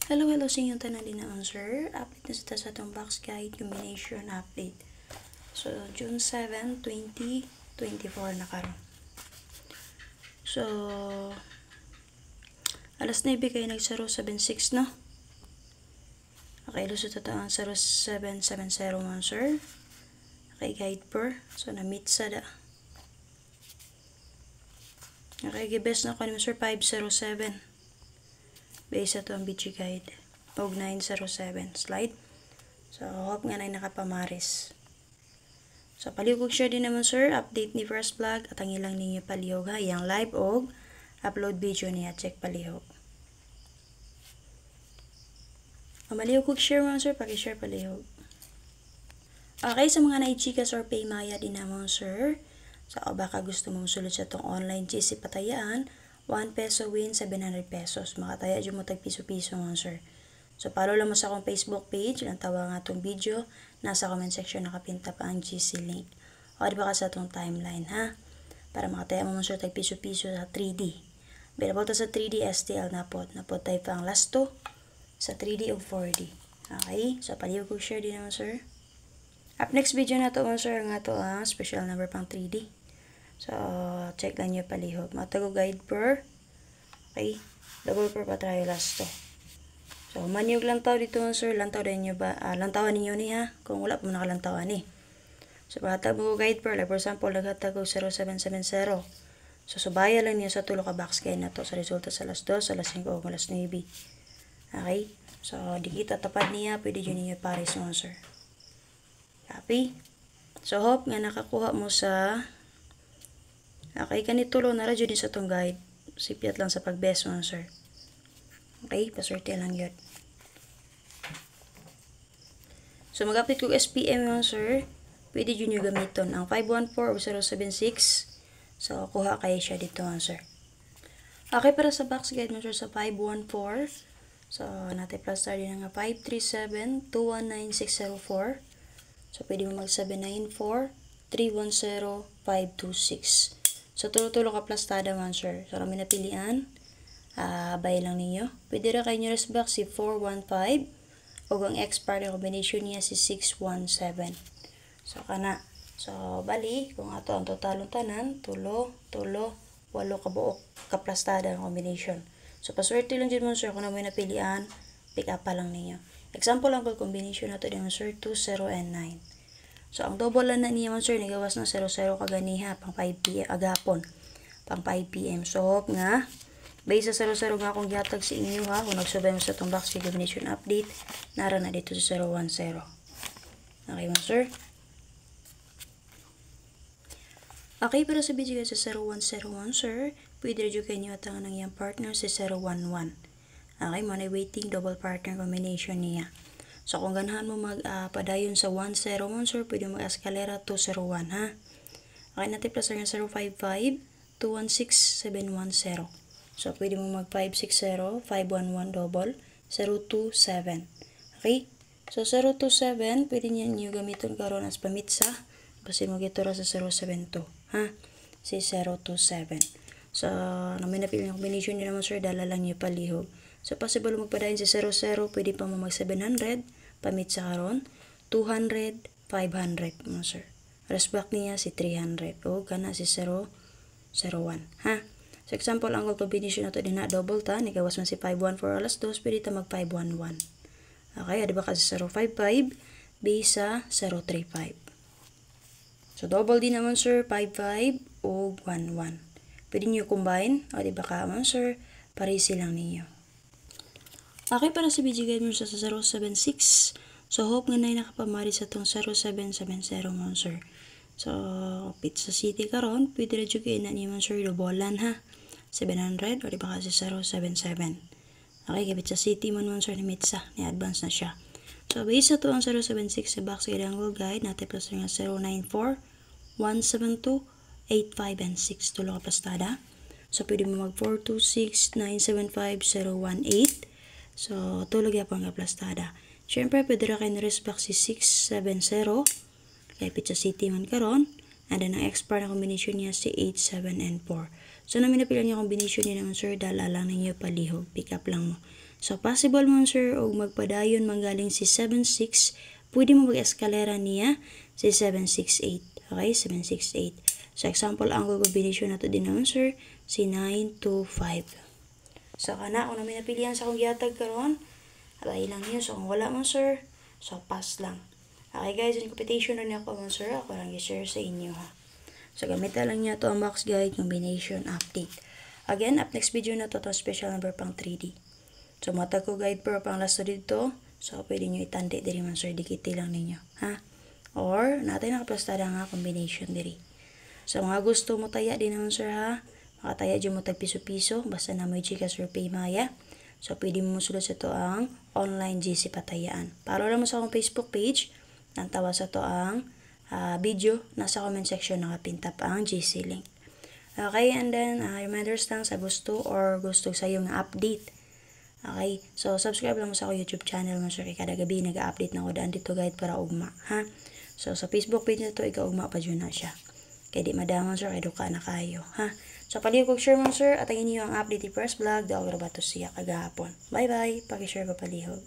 Hello sa inyong tanan din naman sir. Update na sa itong box guide combination update. So, June 7, 2024 na karon. So, alas 9 kayo nagsaro 76 no? Okay, lusot ito ang 0770 man sir. Okay, guide per. So, na-meet sa da. Okay, gibes na ko ni sir 507. Base ito ang BG guide. Og 907 slide. So, hope nga na nakapamaris. So, palihog share din naman sir. Update ni first vlog at ang ilang ninyo palihog ha. Yang live og upload video niya. Check palihog. Malihog kog share mo sir. Paki-share palihog. Okay, sa mga naichikas or paymaya din naman sir. So, baka gusto mong sulod sa itong online GC patayaan. 1 peso win, 700 pesos. Makataya dyan mo tag piso-piso nga sir. So, follow lang mo sa akong Facebook page. Lang tawa nga itong video. Nasa comment section nakapinta pa ang GC link. O, di ba ka sa itong timeline, ha? Para makataya mo sir tag piso-piso sa 3D. Available to sa 3D STL na po. Napod tayo pa ang last 2 sa 3D o 4D. Okay? So, palihog ko share din naman sir. Up next video na to sir. Nga to ang special number pang 3D. So, check lang nyo palihog. Matago guide per. Okay. Double per pa tayo last to. So, manyog lang tao dito sir. Lantaw din nyo ba? Lantawan ninyo ni ha. Kung wala pa mo nakalantawan ni. So, pahatag mo guide per. Like for example, naghatag ko 0770. So, subaya lang niyo sa tulo ka box kayo na to. Sa resulta sa last 2, sa last 5, o last 9. Okay. So, di kita tapad niya. Pwede dyan ninyo pares mo sir. Copy. So, hope nga nakakuha mo sa okay, kanitulo na radyo din sa itong guide. Sipiat lang sa pag-best mo, sir. Okay, paswerte lang yun. So, mag-update ko SPM mo, sir. Pwede dyan nyo gamiton ang 514 o 076. So, kuha kayo siya dito, sir. Okay, para sa box guide mo, sir, sa 514. So, natin plus star din nga 537-219604. So, pwede mo mag-794-310-526. So, tulo-tulo ka plastada man, sir. So, kami napilian. Abay lang ninyo. Pwede rin kayo nyo resback si 415. O ang expert combination niya si 617. So, kana. So, bali, kung ato ang totalong tanan, tulo, walo ka buok ka plastada ang combination. So, paswerte lang dyan mo, sir. Kung na mo napilian, pick up pa lang ninyo. Example lang ko, combination na ito din, sir, 2, 0, and 9. So, ang double lang na niya man sir, nagawas ng 00 kaganiha, pang 5 p.m. agapon. Pang 5 p.m. So, hope nga, base sa 00 nga akong gihatag sa inyo ha, kung nagsubay mo sa itong box combination update, nara na dito sa 010. Okay man sir? Okay, pero sa video sa 0101 sir, pwede rin kayo atangan ng iyang partner sa 011. Okay, muna waiting double partner combination niya. So, kung ganahan mo magpadayon sa 10 mo, sir, pwede mag-escalera 201, ha? Okay, natin plus nga 055-216-710. So, pwede mo mag-560-511 double, 027. Okay? So, 027, pwede nyo gamitin karon as pamitsa. Kasi mag-itura sa 072, ha? Si 027. So, namin napili yung combination nyo naman, sir, dala lang nyo palihog. So, possible magpadayon sa 00, pwede pa mo mag-700, pamit sa karon 200, 500 mo sir. Resback niya si 300 o kana si 001, ha? So example ang combination nato din na double ta nigawas man si 514 alas 2 pwede ta mag 511. Okay, di ba kasi 055 bisa 035. So double din naman sir 55 o 11. Pwede niyo combine o di ba ka man sir parisi lang niyo. Okay, para sa video guide mo sa 076. So, hope nga na nakapamari sa itong 0770 mo, sir. So, Pizza City karon pwede rin kayo na niyo, sir, dobolan, ha? 700, o diba kasi 077. Okay, kaya Pizza City mo, sir, ni Mitsa. Ni-advance na siya. So, base sa ito ang 076 sa box guide ang guide, natin plus nga 094, 172, 85, and 6. Tulo ka plastada. So, pwede mo mag 426, 975, 018. So, tulog yapon nga plastada. Siyempre, pwede rin kayo na-resback si 670. Kaya Pizza City man karon. And then, ang expert na combination niya si 8, 7, and 4. So, namin napilan yung combination niya naman, sir. Dala lang ninyo palihog. Pick up lang mo. So possible mo sir og magpadayon manggaling si 76, pwede mo mag-eskalera niya si 768. Okay, 768. So example ang combination nato din naman sir si 925. So kana kung namin napilihan sa akong gihatag karon, alay lang niyo. So kung wala mo sir, so pass lang. Okay guys, yung computation rin ako mo sir, ako lang i-share sa inyo ha. So gamitan lang niya to ang box guide combination update. Again, up next video na to special number pang 3D. So matag ko guide pero pang last dito. So pwede nyo itandi diri man sir, dikiti lang ninyo ha. Or natay nakaplastada nga combination diri. So mga gusto mo taya din naman sir ha. Makataya dyan mo tag piso-piso basta na may Gcash or Paymaya. So pwede mo sulod sa to ang online GC patayaan. Para lang mo sa akong Facebook page, nang tawa sa to ang video, nasa comment section nakapintap ang GC link. Okay, and then reminders lang sa gusto sa iyo nga update. Okay, so subscribe lang mo sa ako YouTube channel mo sir, kay kada gabi nag-update na ko daan dito guide para ugma ha. So sa Facebook page na to ikaw ugma pa dyan na siya. Kaya di madamon sir, kaya duka na kayo ha. So palihog kog share mo sir, at ang inyo ang update ni first vlog, daw grabato siya kagahapon. Bye bye, paki-share ko palihog.